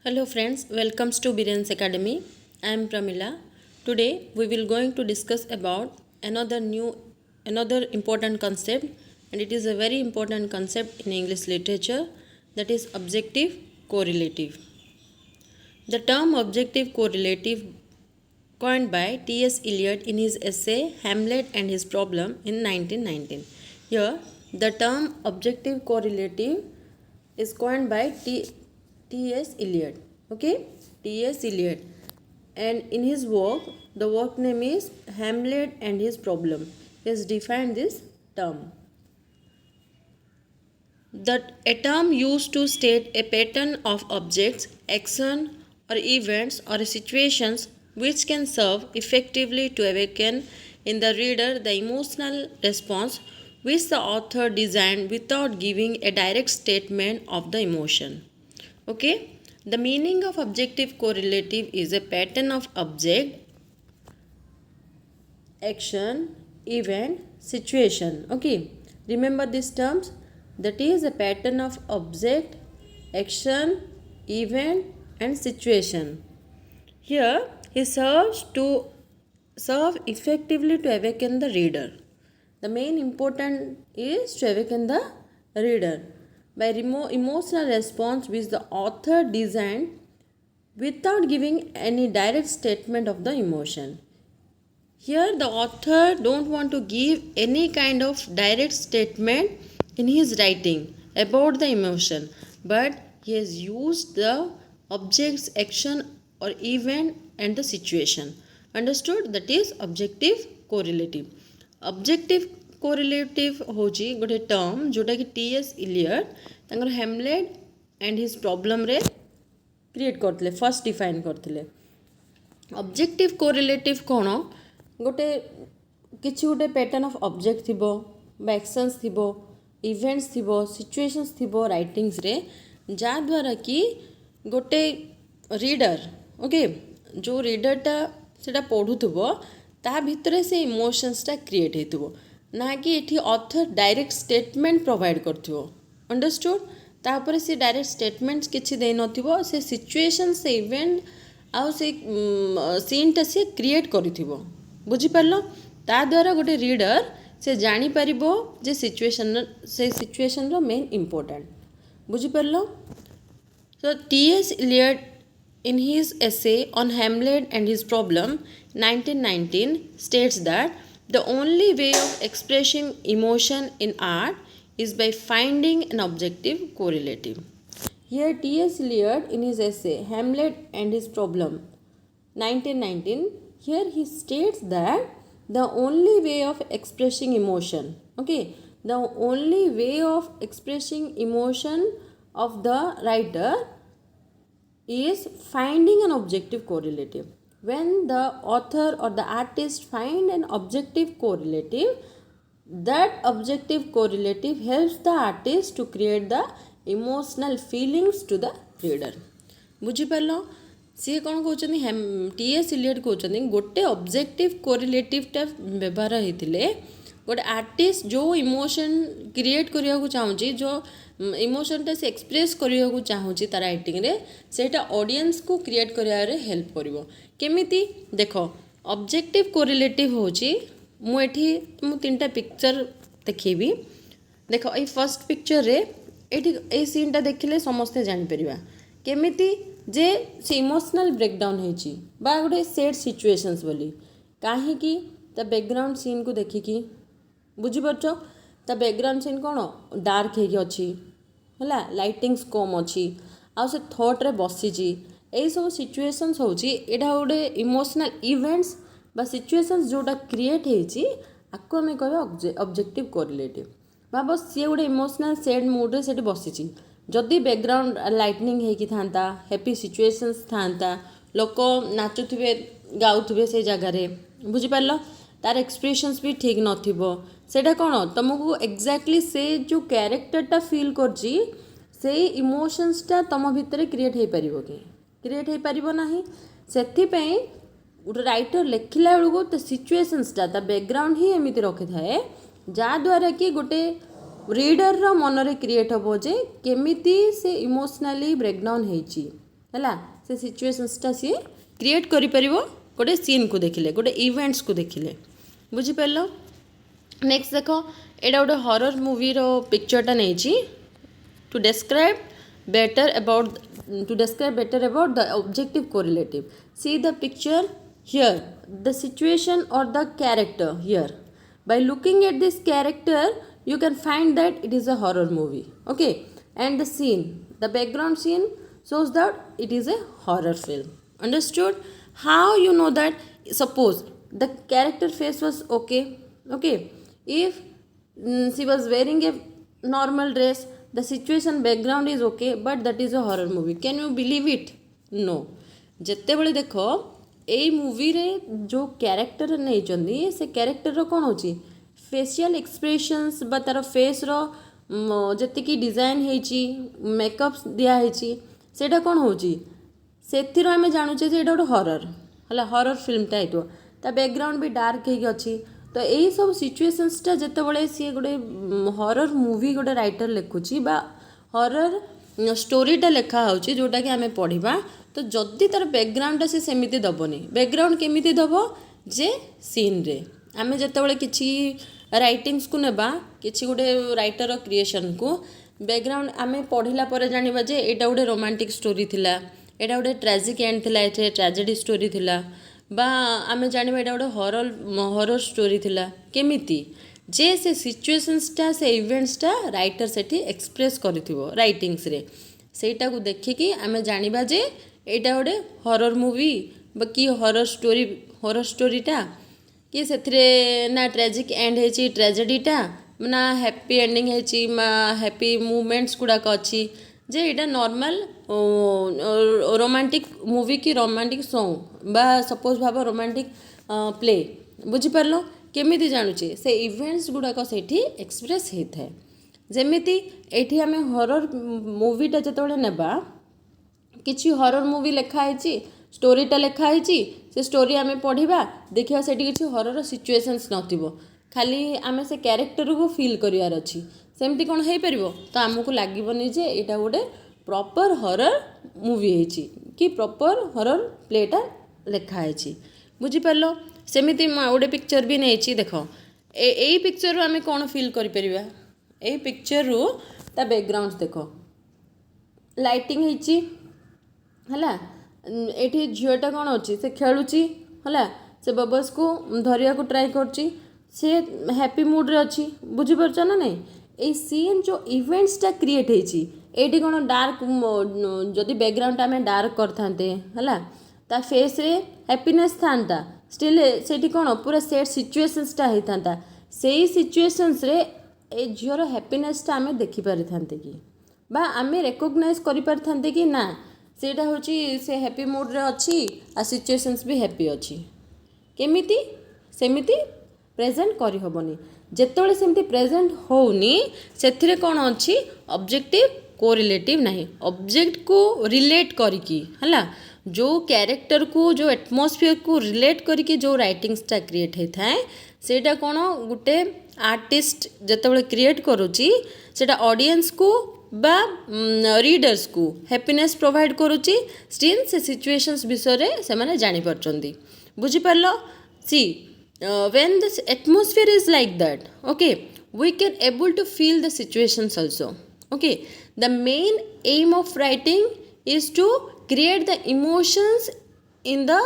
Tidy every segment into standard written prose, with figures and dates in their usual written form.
Hello friends, welcome to Biren's Academy. I am Pramila. Today we will going to discuss about another important concept, and it is a very important concept in English literature, that is objective correlative. The term objective correlative, coined by T.S. Eliot in his essay Hamlet and His Problem in 1919. Here the term objective correlative is coined by T.S. Eliot. Okay, T.S. Eliot, and in his work, the work name is Hamlet and His Problem. He has defined this term. That a term used to state a pattern of objects, action, or events or situations which can serve effectively to awaken in the reader the emotional response which the author designed without giving a direct statement of the emotion. Okay, the meaning of objective correlative is a pattern of object, action, event, situation. Okay, remember these terms. That is a pattern of object, action, event, and situation. Here, he serves to serve effectively to awaken the reader. The main important is to awaken the reader by emotional response which the author designed without giving any direct statement of the emotion. Here the author don't want to give any kind of direct statement in his writing about the emotion, but he has used the object's action or event and the situation. Understood? That is objective correlative. Objective correlative होची गोटे term जोटा कि T.S.. Elliot तांकर Hamlet and his problem रे create करथिले, first define करथिले. Objective correlative कौन गोटे किसी गोटे पैटर्न ऑफ ऑब्जेक्ट थिबो बा एक्शंस थिबो, इवेंट्स थिबो, सिचुएशंस थिबो राइटिंग्स रे, जा द्वारा कि गोटे रीडर, ओके, जो रीडरटा सेटा पढ़ुथबो ता भितरे से इमोशंसटा क्रिएट हेतुबो, ना कि एठी ऑथर डायरेक्ट स्टेटमेंट प्रोवाइड करथिबो. अंडरस्टूड? तापर से डायरेक्ट स्टेटमेंट्स किछि देई नथिबो, से सिचुएशन से इवेंट आउ से सीनटा से क्रिएट करिथिबो. बुझी पारलो? ता द्वारा गोटे रीडर से जानी पारिबो जे सिचुएशन रो मेन इंपोर्टेंट. बुझी पारलो? So T.S. Eliot in his essay on Hamlet and His Problem 1919 states that the only way of expressing emotion in art is by finding an objective correlative. Here T.S. Eliot in his essay Hamlet and His Problem 1919, here he states that the only way of expressing emotion, okay, the only way of expressing emotion of the writer is finding an objective correlative. When the author or the artist find an objective correlative, that objective correlative helps the artist to create the emotional feelings to the reader. बुझीपार? सी कौन कहते T.S.. Elliot कहते गोटे objective कोरिलेटिवटा व्यवहार होते गोटे artist जो emotion create करने को चाहूँगी, जो इमोशनटा से एक्सप्रेस करने को चाहूँगी तार राइटिंग रे, सेटा ऑडियंस को क्रिएट कर हेल्प करिवो. केमिति देख, ऑब्जेक्टिव कोरिलेटिव होची मुझे तुम तीनटा पिक्चर देखी. देख ये फर्स्ट पिक्चर रे ये सीनटा देखिले समस्ते जापर केमिति जे से इमोशनल ब्रेकडाउन होची बा गोटे सेड सिचुएशंस बोली कहीं ता बैकग्राउंड सीन को देखिकी. बुझीपार? ता बैकग्राउंड सीन कौन डार्क होगी है, लाइटिंग्स कम अच्छी, आ से थॉट रे बसीची. यही सब सिचुएशंस होची एटा गोटे इमोशनल इवेंट्स बा सिचुएशंस जोटा क्रिएट होची आको आम कह ऑब्जेक्टिव कोरिलेटिव. भाव सी गोटे इमोशनल सैड मूड्रे से बसीची, जदि बैकग्राउंड लाइटनिंग होगी था, हैप्पी सिचुएशंस था, लोक नाचुवे गाउे से जगार, बुझीपार, तार एक्सप्रेशंस भी ठीक नथिबो, सेटा कौन तुमको एक्जाक्टली से जो कैरेक्टरटा फिल करची से इमोशंसटा तुम भितर क्रिएट हो पार कि क्रिएट हो पार ना. से गोटे राइटर लिखला बेलू तो सिचुएशंसटा ता बैकग्राउंड ही एमती रखी थाए जहाँद्वारा कि गोटे रीडर मन रे क्रिएट हम जे केमिति से इमोशनली ब्रेकडाउन होची. है से सिचुएशंसटा सी क्रिएट कर गोटे सीन को देखिले गोटे इवेंट्स को देखिले बुझीपार। नेक्स्ट देख एटा गोटे हॉरर मूवी रो पिक्चरटा नहीं to describe better about the objective correlative. See the picture here, the situation or the character here. By looking at this character you can find that it is a horror movie, okay, and the scene, the background scene shows that it is a horror film. Understood? How you know that? Suppose the character face was okay, if she was wearing a normal dress, the situation background is okay, but that is a horror movie. Can you believe it? No. जिते बड़े देख यही movie रे जो character नहीं से character कौन हो फेशियल एक्सप्रेशंस बा तार फेस रो जी डिजाइन होती मेकअप दिखाई सेटा कौन हो आम जानूचे ये गोटे हॉरर है हॉरर फिल्मटा हो ता बैकग्राउंड भी डार्क होगी तो यही सब सिचुएशंसटा जिते सी गोटे हॉरर मूवी गोटे राइटर लिखुची बा हॉरर स्टोरीटा लिखा होची जोटा कि आम पढ़ा तो जदि तार बैकग्राउंडटा सी सेमिति दबनी बैकग्राउंड केमिति दब जे सीन रे आम जिते किसी राइटिंग्स को नेबा किसी गोटे राइटर क्रिएशन को बैकग्राउंड आम पढ़ला पर जानिबा जे एटा गोटे रोमांटिक स्टोरी थिला एटा गोटे ट्रेजिक एंड थिला एटे ट्रेजेडी स्टोरी थिला बा आम जाना यहाँ गोटे हॉरर हॉरर स्टोरी थिला केमिति जे से सिचुएशंसटा से इवेंट्सटा राइटर सेठी एक्सप्रेस करिथिबो राइटिंग्स रे सेटा को देखिकी आम जानिबा जे एटा गोटे हॉरर मूवी बा कि हॉरर स्टोरीटा कि सेथिरे ना ट्रेजिक एंड हेची ट्रेजेडीटा ना हैप्पी एंडिंग हेची हैप्पी मूवमेंट्स गुड़ाक अच्छी जे एटा नॉर्मल रोमांटिक मूवी की रोमांटिक सॉन्ग बा सपोज भाव रोमांटिक प्ले बुझीपार केमी जानूचे से इवेंट्स गुड़ाक से एक्सप्रेस होता है जमीती ये आम हॉरर मूवीटा जो नेबा किसी हॉरर मूवी लिखाई स्टोरीटा लिखाई से स्टोरी आम पढ़ा देखा से किसी हॉरर सिचुएशंस नथिबो खाली आम से कैरेक्टर को फील करार अच्छी सेमती कौन हो पार तो आमको लगभग जे यहाँ गोटे प्रॉपर हॉरर मूवी है कि प्रॉपर हॉरर प्लेटा लिखाई बुझीपार सेमती गोटे पिक्चर भी नहीं देख यही पिक्चर आम कौन फील कर पिक्चर रू ता बैकग्राउंड देख लाइटिंग है ये झीटा कौन अच्छी से खेलुची है से बबल्स को धरिया को ट्राई कर हैप्पी मूड रे अच्छी बुझीपार ना नहीं ये सीन जो इवेंट्सटा क्रिएट होती कौन डार्क जदि बैकग्राउंड आम डार्क करते है ता फेस रे हैप्पीनेस था स्टिल से कौन पूरा सेट सिचुएशंसटा होता से सिचुएशंस रे ए झीर हैप्पीनेसटा आम देखिपारि थांते कि बा आम रेकग्नाइज करि पारि थांते कि ना सेटा होची से हैप्पी मूड रे अच्छी आ सिचुएशंस भी हैप्पी अच्छी केमिति सेमिति प्रेजेंट करि होबनी जेतोले सेमती प्रेजेंट होनी सेथिरे कौन अच्छी ऑब्जेक्टिव कोरिलेटिव नहीं ऑब्जेक्ट को रिलेट करिकी हला जो कैरेक्टर को जो एटमॉस्फेयर को रिलेट करिकी जो राइटिंग्सटा क्रिएट होता है सेटा कौन गोटे आर्टिस्ट जेतोले क्रिएट करुची सेटा ऑडियंस को बा रीडर्स को हैप्पीनेस प्रोवाइड करुची स्टिल से सिचुएशंस विषय से माने जानि परचंदी बुझीपारलो सी when this atmosphere is like that okay we can able to feel the situations also okay the main aim of writing is to create the emotions in the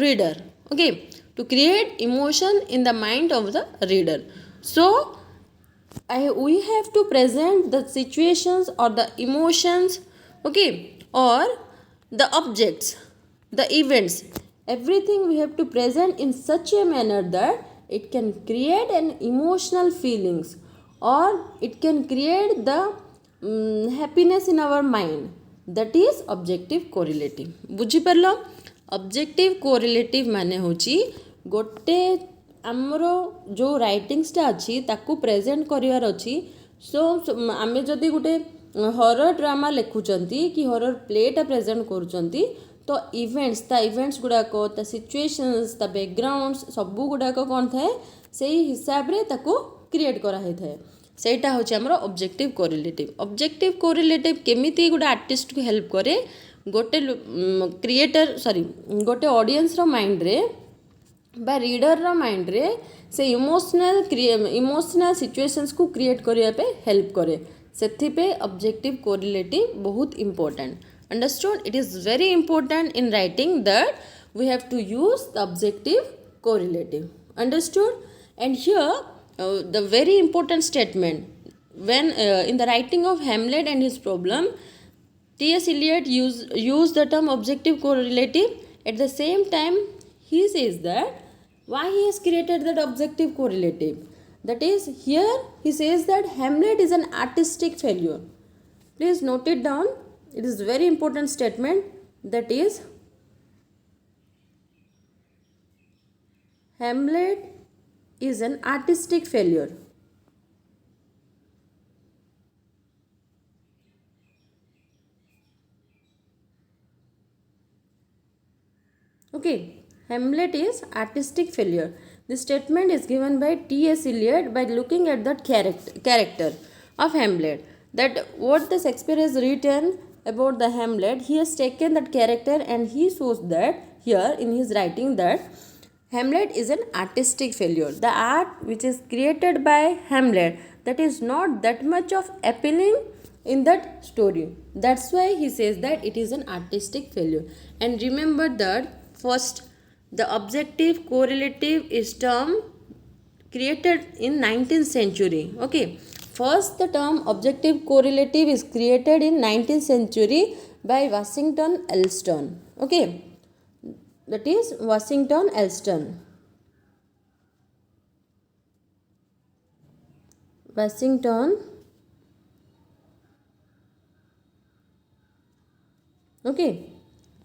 reader okay to create emotion in the mind of the reader so we have to present the situations or the emotions okay or the objects the events everything we have to present in such a manner that it can create an emotional feelings or it can create the happiness in our mind that is objective correlative बुझी परलो objective correlative माने होची गोटे आमरो जो राइटिंग्सटा अच्छी ताकू present करिवार अच्छी सो आमे जदि गोटे हॉरर ड्रामा लिखुचंती कि हॉरर प्लेटा प्रेजेंट करूचंती तो इवेंट्स गुड़ाक ता सिचुएशंस ता बैकग्राउंड्स सबू गुड़ाक कौन थाए से हिसाब रे ताको क्रिएट करा होता है सेटा होची हमरो ऑब्जेक्टिव कोरिलेटिव केमिति गोटे आर्टिस्ट को हेल्प करे गोटे क्रिएटर सॉरी गोटे ऑडियंस रो माइंड रे बा रीडर रो माइंड रे से इमोशनल सिचुएशंस को क्रिएट करने पे हेल्प करे से ऑब्जेक्टिव कोरिलेटिव बहुत important understood it is very important in writing that we have to use the objective correlative understood and here the very important statement when in the writing of Hamlet and his problem, T.S. Eliot used the term objective correlative. At the same time, he says that why he has created that objective correlative. That is, here he says that Hamlet is an artistic failure. Please note it down. It is a very important statement. That is, Hamlet is an artistic failure. Okay, Hamlet is artistic failure. This statement is given by T.S. Eliot by looking at that character of Hamlet. That what the Shakespeare has written about the Hamlet, he has taken that character and he shows that here in his writing that Hamlet is an artistic failure. The art which is created by Hamlet, that is not that much of appealing in that story. That's why he says that it is an artistic failure. And remember that first, the objective correlative is term created in 19th century. Okay, first the term objective correlative is created in 19th century by Washington Allston. Okay, that is Washington Allston. Washington. Okay.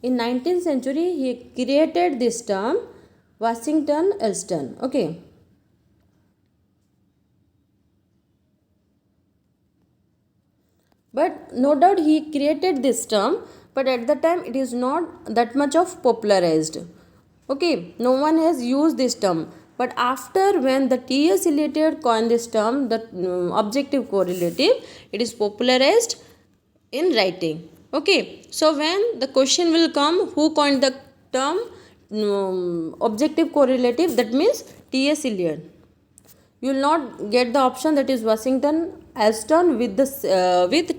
In 19th century, he created this term Washington Allston. Okay. But no doubt he created this term, but at the time it is not that much of popularized. Okay, no one has used this term. But after when the T.S. Eliot coined this term, the objective correlative, it is popularized in writing. Okay, so when the question will come, who coined the term objective correlative, that means T.S. Eliot. You will not get the option that is Washington Allston with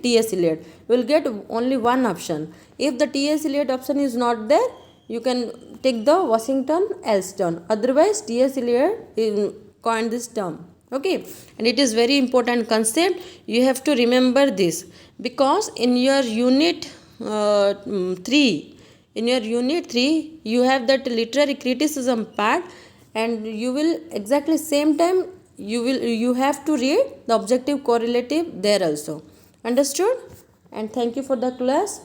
T.S. Eliot. You will get only one option. If the T.S. Eliot option is not there, you can take the Washington Allston. Otherwise, T.S. Eliot coined this term. Okay, and it is very important concept. You have to remember this, because in your unit 3 you have that literary criticism part, and you will exactly same time you have to read the objective correlative there also. Understood? And thank you for the class.